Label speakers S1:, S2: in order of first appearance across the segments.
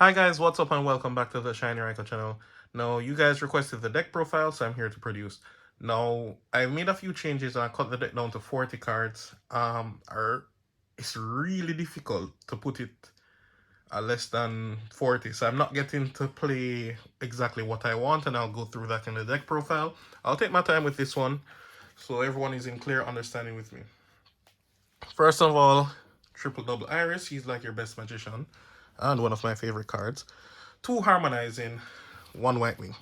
S1: Hi guys, what's up and welcome back to the Shiny Raiko channel. Now, you guys requested the deck profile, so I'm here to produce. Now, I made a few changes and I cut the deck down to 40 cards. It's really difficult to put it at less than 40, so I'm not getting to play exactly what I want, and I'll go through that in the deck profile. I'll take my time with this one, so everyone is in clear understanding with me. First of all, Triple Double Iris, he's like your best magician, and one of my favorite cards. 2 Harmonizing, 1 White Wing.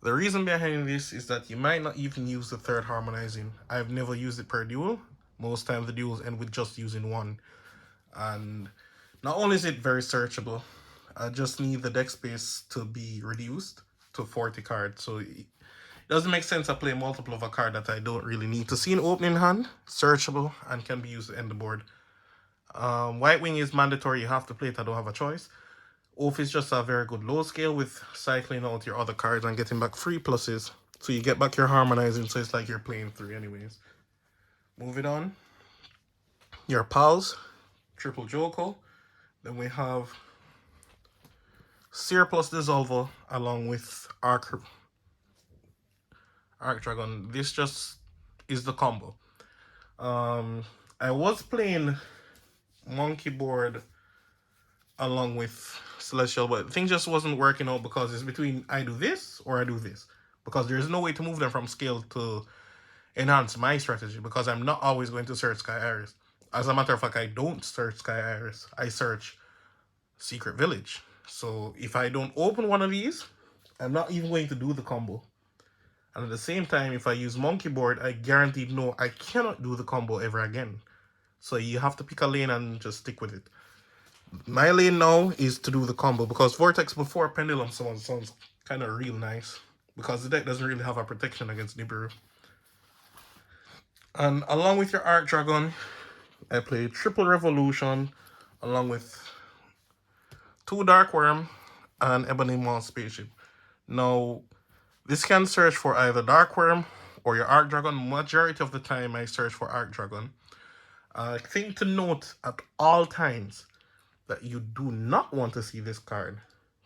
S1: The reason behind this is that you might not even use the 3rd Harmonizing. I've never used it per duel. Most times the duels end with just using 1. And not only is it very searchable, I just need the deck space to be reduced to 40 cards. So it doesn't make sense to play multiple of a card that I don't really need to see in opening hand, searchable, and can be used to end the board. White Wing is mandatory, you have to play it, I don't have a choice. Oath is just a very good low scale with cycling out your other cards and getting back 3 pluses. So you get back your Harmonizing, so it's like you're playing 3 anyways. Moving on. Your pals, Triple Joko. Then we have Seer plus Dissolver along with Arc Dragon. This just is the combo. I was playing Monkey Board along with Celestial, but things just wasn't working out because it's between I do this or I do this. Because there's no way to move them from scale to enhance my strategy, because I'm not always going to search Sky Iris. As a matter of fact, I don't search Sky Iris. I search Secret Village. So if I don't open one of these, I'm not even going to do the combo. And at the same time, if I use Monkey Board, I guaranteed no, I cannot do the combo ever again. So you have to pick a lane and just stick with it. My lane now is to do the combo, because Vortex before Pendulum sounds kind of real nice, because the deck doesn't really have a protection against Nibiru. And along with your Arc Dragon, I play Triple Revolution along with 2 Dark Worm and Ebony Maw Spaceship. Now, this can search for either Dark Worm or your Arc Dragon. Majority of the time, I search for Arc Dragon. Thing to note at all times that you do not want to see this card.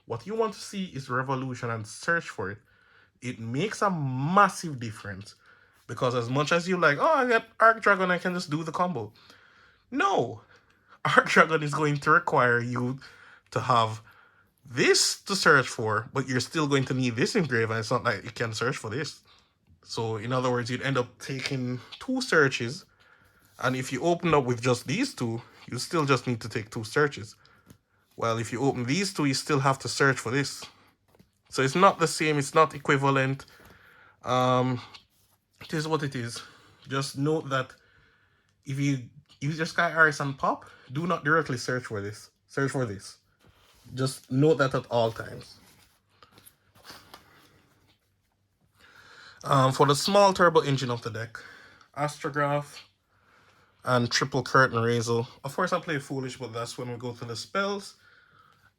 S1: What you want to see is Revolution and search for it. It makes a massive difference. Because as much as you like, oh, I got Arc Dragon, I can just do the combo. No. Arc Dragon is going to require you to have this to search for, but you're still going to need this engraved, and it's not like you can search for this. So in other words, you'd end up taking 2 searches, and if you open up with just these 2, you still just need to take 2 searches. Well, if you open these 2, you still have to search for this. So it's not the same, it's not equivalent. It is what it is. Just note that if you use your Sky Iris and pop, do not directly search for this. Search for this. Just note that at all times. For the small turbo engine of the deck, Astrograph and Triple Curtain Razor. Of course, I play Foolish, but that's when we go to the spells.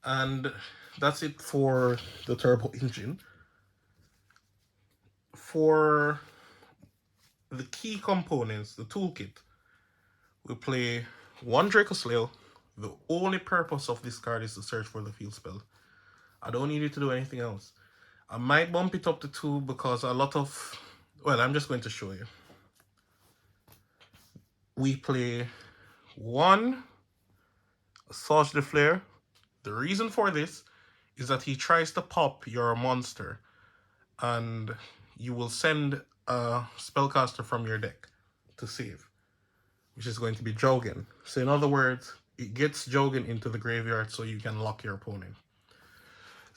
S1: And that's it for the turbo engine. For the key components, the toolkit, we play 1 Draco Slayer. The only purpose of this card is to search for the field spell. I don't need it to do anything else. I might bump it up to 2 because a lot of... Well, I'm just going to show you. We play 1 Assault de Flare. The reason for this is that he tries to pop your monster, and you will send a spellcaster from your deck to save, which is going to be Jowgen. So in other words, it gets Jowgen into the graveyard so you can lock your opponent.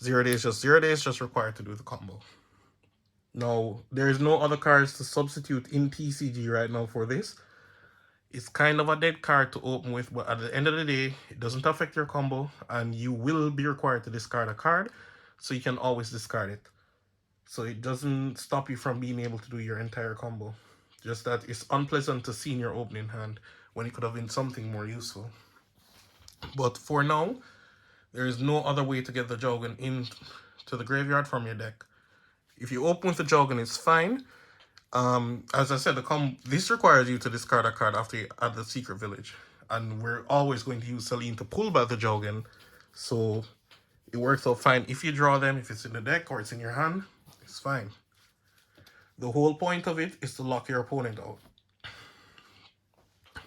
S1: 0 days, just required to do the combo. Now, there's no other cards to substitute in TCG right now for this. It's kind of a dead card to open with, but at the end of the day, it doesn't affect your combo, and you will be required to discard a card, so you can always discard it. So it doesn't stop you from being able to do your entire combo. Just that it's unpleasant to see in your opening hand when it could have been something more useful. But for now, there is no other way to get the Jowgen into the graveyard from your deck. If you open with the Jowgen, it's fine. As I said, this requires you to discard a card after you add the Secret Village. And we're always going to use Celine to pull back the Jowgen. So It works out fine if you draw them, if it's in the deck or it's in your hand, it's fine. The whole point of it is to lock your opponent out.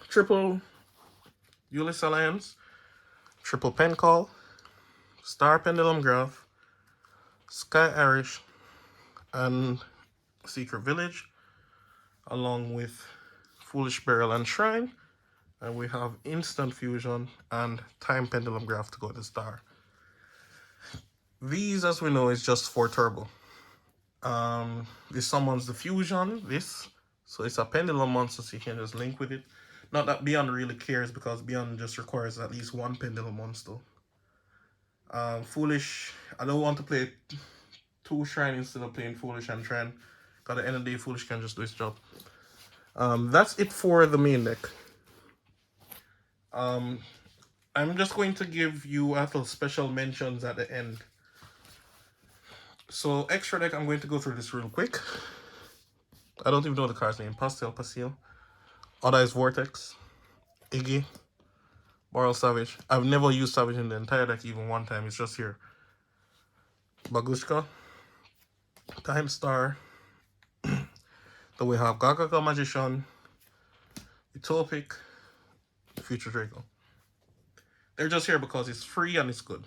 S1: Triple Ulysses Alliance, triple Pen Call, Star Pendulum Graph, Sky Irish, and Secret Village, along with Foolish Burial and Shrine. And we have Instant Fusion and Time Pendulum Graph to go to Star. These, as we know, is just for turbo. This summons the fusion, so it's a pendulum monster, so you can just link with it. Not that Beyond really cares, because Beyond just requires at least one pendulum monster. Foolish, I don't want to play 2 Shrine instead of playing Foolish and Shrine. Because at the end of the day, Foolish can just do its job. That's it for the main deck. I'm just going to give you a little special mentions at the end. So, extra deck, I'm going to go through this real quick. I don't even know the card's name. Pastel. Other is Vortex, Iggy, Moral Savage. I've never used Savage in the entire deck even one time. It's just here. Bagushka, Time Star. Then we have Gaga Magician, Utopic, Future Draco. They're just here because it's free and it's good.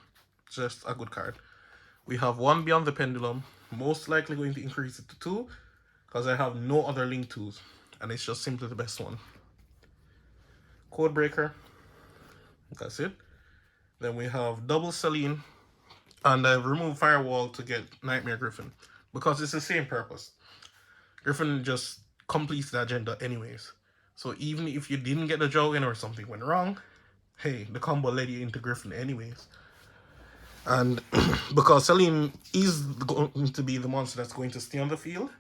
S1: Just a good card. We have one Beyond the Pendulum. Most likely going to increase it to 2 because I have no other Link 2s. And it's just simply the best one. Codebreaker. That's it. Then we have double Celine. And I've removed Firewall to get Nightmare Griffin. Because it's the same purpose. Griffin just completes the agenda anyways. So even if you didn't get the Jowgen or something went wrong, hey, the combo led you into Griffin anyways. And because Celine is going to be the monster that's going to stay on the field,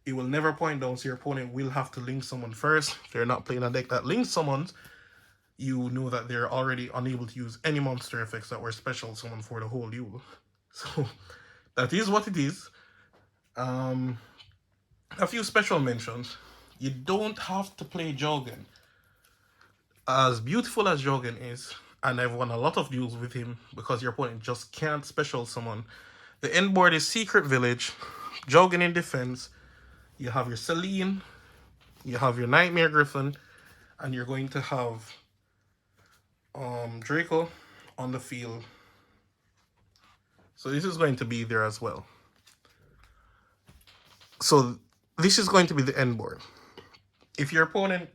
S1: it will never point down, so your opponent will have to link someone first. If they're not playing a deck that links summons, you know that they're already unable to use any monster effects that were special summon for the whole Yule. So that is what it is. A few special mentions. You don't have to play Jowgen. As beautiful as Jowgen is, and I've won a lot of duels with him because your opponent just can't special summon. The end board is Secret Village, Jowgen in defense. You have your Celine, you have your Nightmare Griffin, and you're going to have Draco on the field. So this is going to be there as well. So this is going to be the end board. If your opponent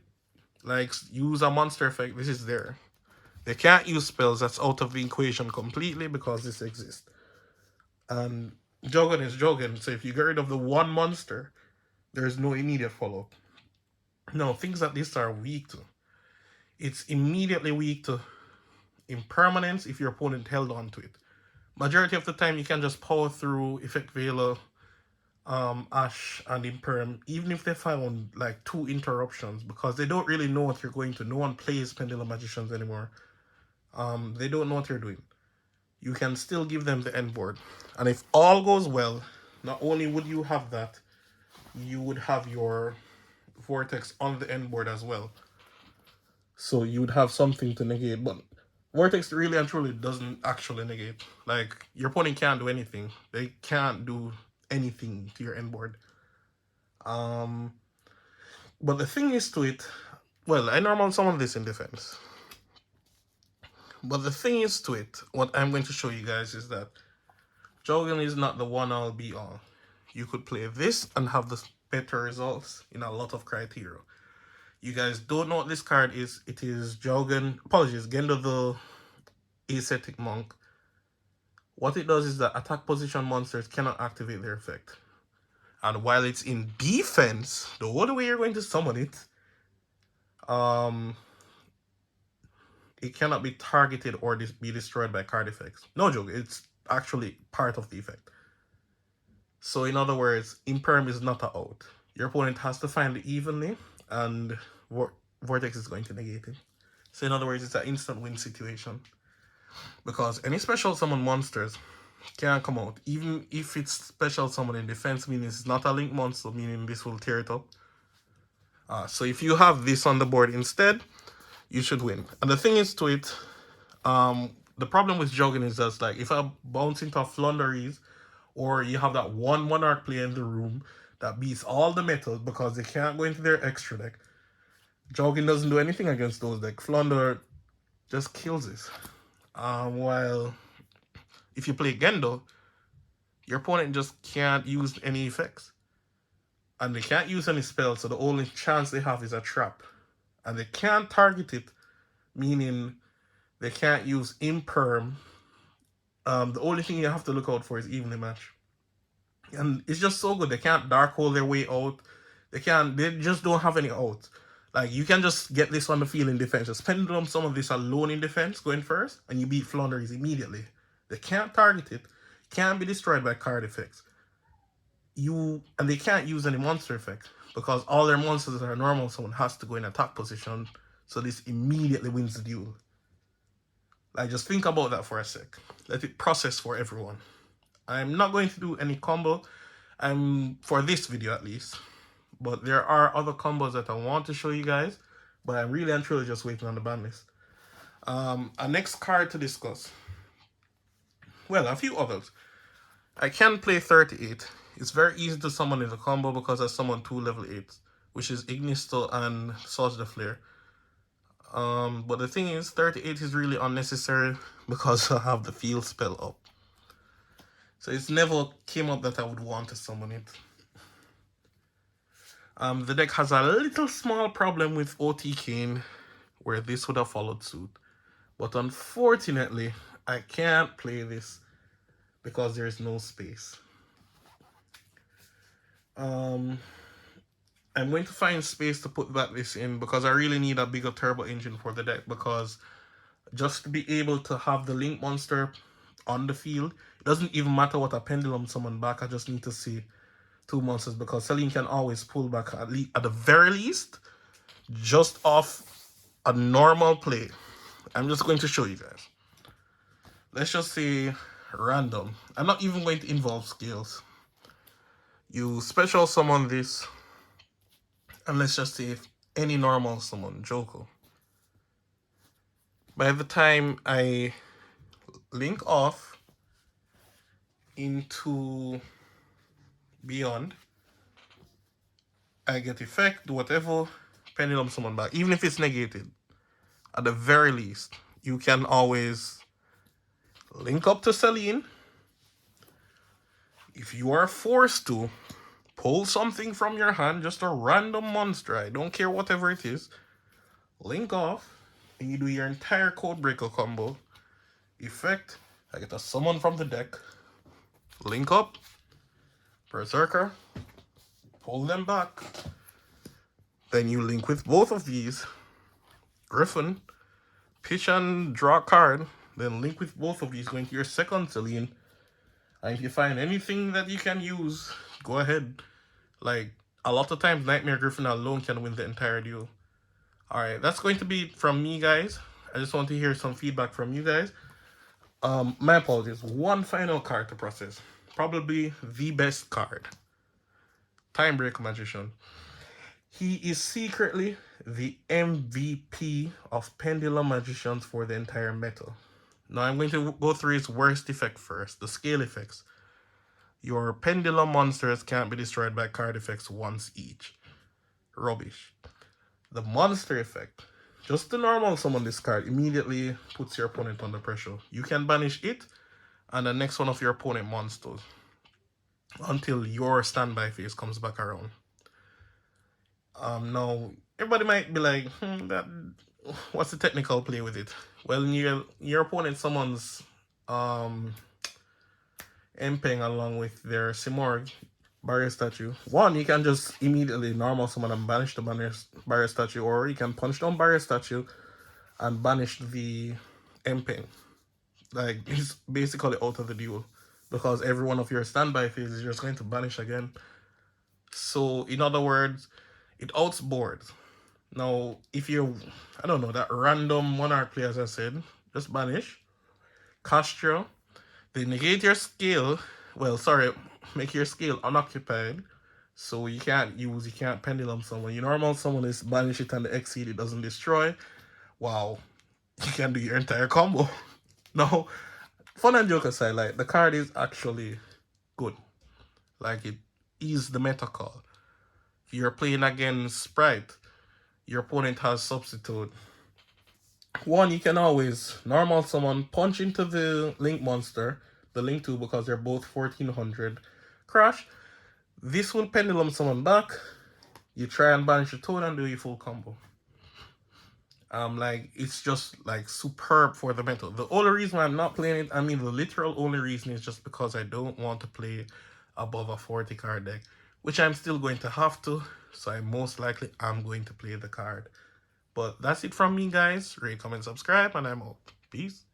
S1: likes use a monster effect, this is there. They can't use spells, that's out of the equation completely because this exists. And Jowgen is Jowgen, so if you get rid of the one monster, there's no immediate follow-up. No, things like this are weak to. It's immediately weak to impermanence if your opponent held on to it. Majority of the time, you can just power through Effect Veiler, Ash, and Imperm, even if they found like 2 interruptions, because they don't really know what you're going to. No one plays Pendulum Magicians anymore. They don't know what you're doing. You can still give them the end board. And if all goes well, not only would you have that, you would have your Vortex on the end board as well. So you would have something to negate. But Vortex really and truly doesn't actually negate. Like, your opponent can't do anything. They can't do anything to your end board. But the thing is to it, well, I normal summon this in defense. But the thing is to it, what I'm going to show you guys is that Jowgen is not the one all be all. You could play this and have the better results in a lot of criteria. You guys don't know what this card is. It is Jowgen, apologies, Gendo the Ascetic Monk. What it does is that attack position monsters cannot activate their effect. And while it's in defense, the only way you're going to summon it, it cannot be targeted or be destroyed by card effects. No joke, it's actually part of the effect. So in other words, Imperm is not a out. Your opponent has to find it evenly, and Vortex is going to negate it. So in other words, it's an instant win situation. Because any special summon monsters can't come out. Even if it's special summon in defense, meaning it's not a link monster, meaning this will tear it up. So if you have this on the board instead, you should win. And the thing is to it, the problem with Jowgen is just like if I bounce into Flunderies, or you have that one monarch player in the room that beats all the metals because they can't go into their extra deck. Jowgen doesn't do anything against those decks. Flunder just kills this. While if you play Gendo, your opponent just can't use any effects. And they can't use any spells, so the only chance they have is a trap. And they can't target it, meaning they can't use imperm. The only thing you have to look out for is evenly match. And it's just so good. They can't dark hole their way out. They just don't have any outs. Like, you can just get this on the field in defense. Just Pendulum some of this alone in defense going first, and you beat Flounders immediately. They can't target it. Can't be destroyed by card effects. And they can't use any monster effect because all their monsters are normal. Someone has to go in attack position, so this immediately wins the duel. Like, just think about that for a sec. Let it process for everyone. I'm not going to do any combo, for this video at least. But there are other combos that I want to show you guys. But I'm really and truly just waiting on the ban list. A next card to discuss. Well, a few others. I can play 38. It's very easy to summon in the combo because I summon 2 level 8s, which is Ignisto and Surge the Flare. But the thing is, 38 is really unnecessary because I have the field spell up. So it's never came up that I would want to summon it. The deck has a little small problem with OT Kane, where this would have followed suit. But unfortunately, I can't play this because there is no space. I'm going to find space to put this in because I really need a bigger turbo engine for the deck, because just to be able to have the Link monster on the field, it doesn't even matter what a Pendulum summon back. I just need to see 2 monsters because Celine can always pull back at the very least just off a normal play. I'm just going to show you guys. Let's just say random. I'm not even going to involve scales. You special summon this, and let's just say any normal summon, Joko. By the time I link off into Beyond, I get effect, do whatever, Pendulum summon back. Even if it's negated, at the very least, you can always link up to Celine. If you are forced to, pull something from your hand, just a random monster, I don't care whatever it is, link off, and you do your entire Codebreaker combo. Effect, I get a summon from the deck, link up, Berserker, pull them back, then you link with both of these, Griffin, pitch and draw a card, then link with both of these, going to your second Celine, and if you find anything that you can use, go ahead. Like, a lot of times Nightmare Griffin alone can win the entire duel. Alright, that's going to be from me, guys. I just want to hear some feedback from you guys. My apologies. One final card to process. Probably the best card. Timebreaker Magician. He is secretly the MVP of Pendulum Magicians for the entire meta. Now I'm going to go through his worst effect first, the scale effects. Your Pendulum monsters can't be destroyed by card effects once each. Rubbish. The monster effect. Just the normal summon this card immediately puts your opponent under pressure. You can banish it and the next one of your opponent monsters until your standby phase comes back around. Now, everybody might be like, what's the technical play with it? Well, your opponent summons Empeng along with their Simorg barrier statue. One, you can just immediately normal summon and banish the barrier statue, or you can punch down barrier statue and banish the Empeng. Like, it's basically out of the duel because every one of your standby phases you're just going to banish again. So, in other words, it outsboards. Now, if you're, I don't know, that random monarch play, as I said, just banish, Castro, they negate your scale. Well, sorry, make your scale unoccupied. So you can't pendulum someone. Your normal summon is banish it and the exceed, it doesn't destroy. Wow, you can do your entire combo. No, fun and joke aside, like the card is actually good. Like it is the meta call. If you're playing against Sprite, your opponent has substitute. One, you can always normal summon, punch into the Link monster, the Link 2 because they're both 1400. Crash. This will pendulum summon back. You try and banish the toad and do your full combo. Like it's just like superb for the mental. The only reason why I'm not playing it, I mean the literal only reason is just because I don't want to play above a 40 card deck, which I'm still going to have to, so I most likely am going to play the card. But that's it from me, guys. Rate, comment, subscribe, and I'm out. Peace.